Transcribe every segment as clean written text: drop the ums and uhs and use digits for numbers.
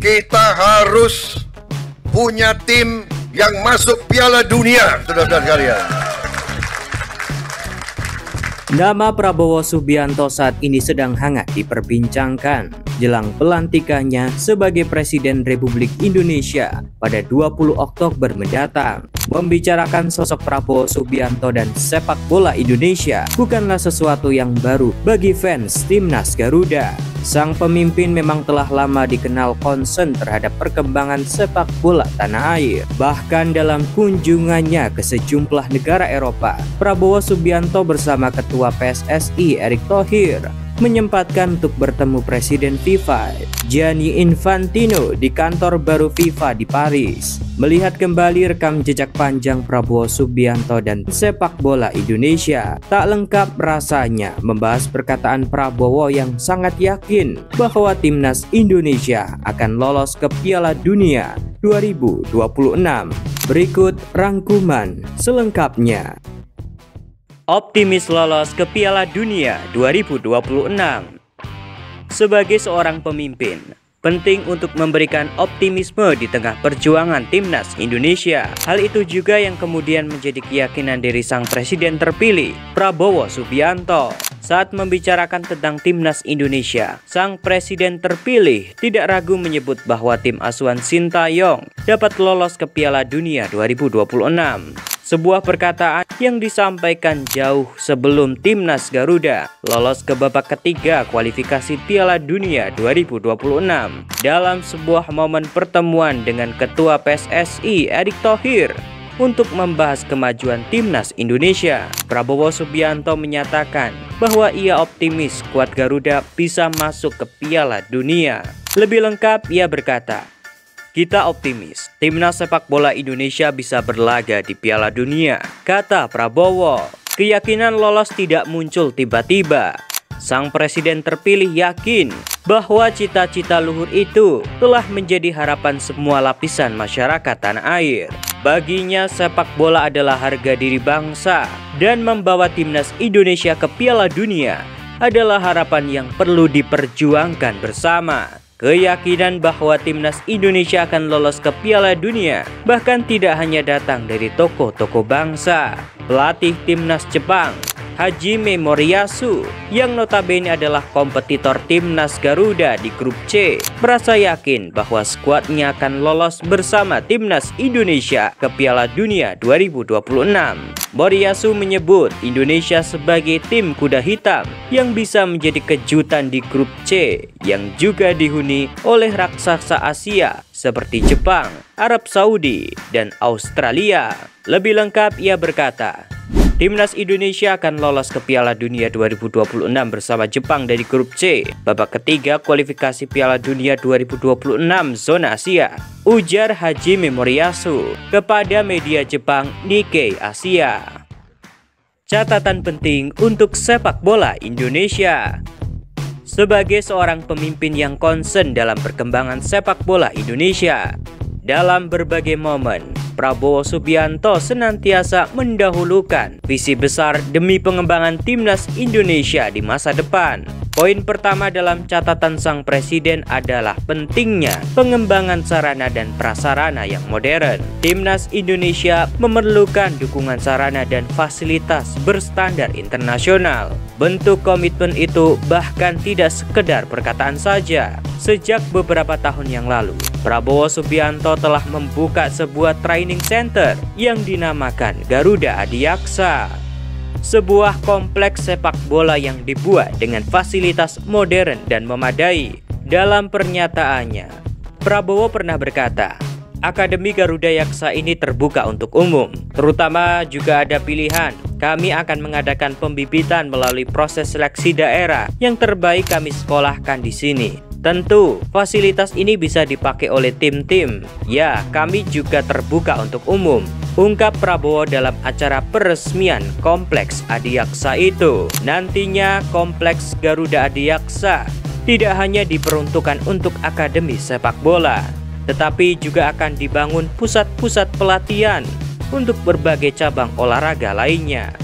kita harus punya tim yang masuk Piala Dunia, saudara-saudara sekalian. Nama Prabowo Subianto saat ini sedang hangat diperbincangkan jelang pelantikannya sebagai Presiden Republik Indonesia pada 20 Oktober mendatang. Membicarakan sosok Prabowo Subianto dan sepak bola Indonesia bukanlah sesuatu yang baru bagi fans Timnas Garuda. Sang pemimpin memang telah lama dikenal concern terhadap perkembangan sepak bola tanah air. Bahkan dalam kunjungannya ke sejumlah negara Eropa, Prabowo Subianto bersama Ketua PSSI Erick Thohir menyempatkan untuk bertemu Presiden FIFA Gianni Infantino di kantor baru FIFA di Paris. Melihat kembali rekam jejak panjang Prabowo Subianto dan sepak bola Indonesia, tak lengkap rasanya membahas perkataan Prabowo yang sangat yakin bahwa timnas Indonesia akan lolos ke Piala Dunia 2026. Berikut rangkuman selengkapnya. Optimis lolos ke Piala Dunia 2026. Sebagai seorang pemimpin, penting untuk memberikan optimisme di tengah perjuangan timnas Indonesia. Hal itu juga yang kemudian menjadi keyakinan dari sang presiden terpilih, Prabowo Subianto. Saat membicarakan tentang timnas Indonesia, sang presiden terpilih tidak ragu menyebut bahwa tim asuhan Sintayong dapat lolos ke Piala Dunia 2026. Sebuah perkataan yang disampaikan jauh sebelum timnas Garuda lolos ke babak ketiga kualifikasi Piala Dunia 2026. Dalam sebuah momen pertemuan dengan Ketua PSSI Erick Thohir untuk membahas kemajuan timnas Indonesia, Prabowo Subianto menyatakan bahwa ia optimis skuad Garuda bisa masuk ke Piala Dunia. Lebih lengkap, ia berkata, "Kita optimis, timnas sepak bola Indonesia bisa berlaga di Piala Dunia," kata Prabowo. Keyakinan lolos tidak muncul tiba-tiba. Sang presiden terpilih yakin bahwa cita-cita luhur itu telah menjadi harapan semua lapisan masyarakat tanah air. Baginya sepak bola adalah harga diri bangsa dan membawa timnas Indonesia ke Piala Dunia adalah harapan yang perlu diperjuangkan bersama. Keyakinan bahwa timnas Indonesia akan lolos ke Piala Dunia bahkan tidak hanya datang dari tokoh-tokoh bangsa. Pelatih timnas Jepang, Hajime Moriyasu, yang notabene adalah kompetitor timnas Garuda di grup C, merasa yakin bahwa skuadnya akan lolos bersama timnas Indonesia ke Piala Dunia 2026. Moriyasu menyebut Indonesia sebagai tim kuda hitam yang bisa menjadi kejutan di grup C yang juga dihuni oleh raksasa Asia seperti Jepang, Arab Saudi, dan Australia. Lebih lengkap ia berkata, timnas Indonesia akan lolos ke Piala Dunia 2026 bersama Jepang dari grup C, babak ketiga kualifikasi Piala Dunia 2026 zona Asia, ujar Hajime Moriyasu kepada media Jepang Nikkei Asia. Catatan penting untuk sepak bola Indonesia. Sebagai seorang pemimpin yang concern dalam perkembangan sepak bola Indonesia, dalam berbagai momen, Prabowo Subianto senantiasa mendahulukan visi besar demi pengembangan timnas Indonesia di masa depan. Poin pertama dalam catatan sang presiden adalah pentingnya pengembangan sarana dan prasarana yang modern. Timnas Indonesia memerlukan dukungan sarana dan fasilitas berstandar internasional. Bentuk komitmen itu bahkan tidak sekedar perkataan saja. Sejak beberapa tahun yang lalu, Prabowo Subianto telah membuka sebuah training center yang dinamakan Garuda Adiaksa. Sebuah kompleks sepak bola yang dibuat dengan fasilitas modern dan memadai. Dalam pernyataannya, Prabowo pernah berkata, Akademi Garuda Yaksa ini terbuka untuk umum, terutama juga ada pilihan. Kami akan mengadakan pembibitan melalui proses seleksi daerah yang terbaik kami sekolahkan di sini. Tentu, fasilitas ini bisa dipakai oleh tim-tim. Ya, kami juga terbuka untuk umum, ungkap Prabowo dalam acara peresmian Kompleks Adiaksa itu. Nantinya, Kompleks Garuda Adiaksa tidak hanya diperuntukkan untuk akademi sepak bola, tetapi juga akan dibangun pusat-pusat pelatihan untuk berbagai cabang olahraga lainnya.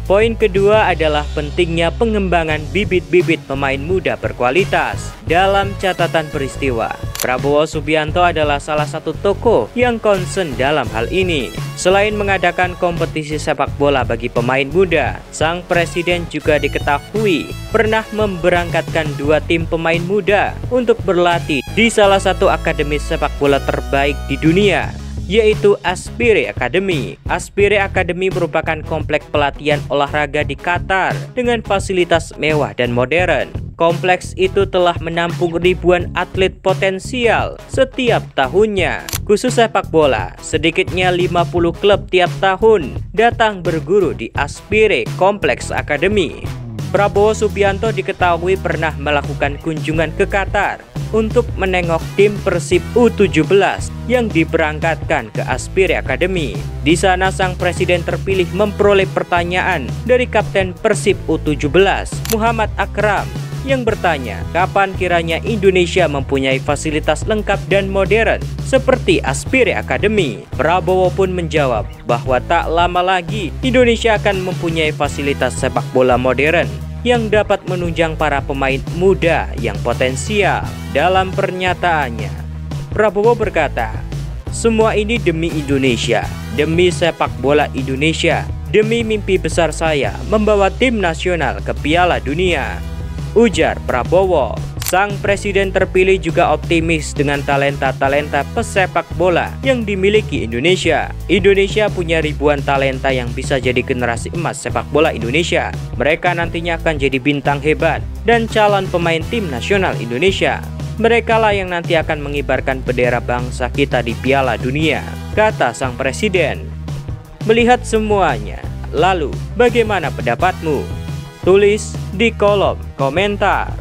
Poin kedua adalah pentingnya pengembangan bibit-bibit pemain muda berkualitas. Dalam catatan peristiwa, Prabowo Subianto adalah salah satu tokoh yang concern dalam hal ini. Selain mengadakan kompetisi sepak bola bagi pemain muda, sang presiden juga diketahui pernah memberangkatkan 2 tim pemain muda untuk berlatih di salah satu akademi sepak bola terbaik di dunia, yaitu Aspire Academy. Aspire Academy merupakan kompleks pelatihan olahraga di Qatar dengan fasilitas mewah dan modern. Kompleks itu telah menampung ribuan atlet potensial setiap tahunnya. Khusus sepak bola, sedikitnya 50 klub tiap tahun datang berguru di Aspire Kompleks Academy. Prabowo Subianto diketahui pernah melakukan kunjungan ke Qatar untuk menengok tim Persib U17 yang diberangkatkan ke Aspire Academy. Di sana sang presiden terpilih memperoleh pertanyaan dari Kapten Persib U17, Muhammad Akram, yang bertanya kapan kiranya Indonesia mempunyai fasilitas lengkap dan modern seperti Aspire Academy. Prabowo pun menjawab bahwa tak lama lagi Indonesia akan mempunyai fasilitas sepak bola modern yang dapat menunjang para pemain muda yang potensial. Dalam pernyataannya, Prabowo berkata, "Semua ini demi Indonesia, demi sepak bola Indonesia, demi mimpi besar saya membawa tim nasional ke Piala Dunia," ujar Prabowo. Sang presiden terpilih juga optimis dengan talenta-talenta pesepak bola yang dimiliki Indonesia. Indonesia punya ribuan talenta yang bisa jadi generasi emas sepak bola Indonesia. Mereka nantinya akan jadi bintang hebat dan calon pemain tim nasional Indonesia. Mereka lah yang nanti akan mengibarkan bendera bangsa kita di Piala Dunia, kata sang presiden. Melihat semuanya, lalu bagaimana pendapatmu? Tulis di kolom komentar.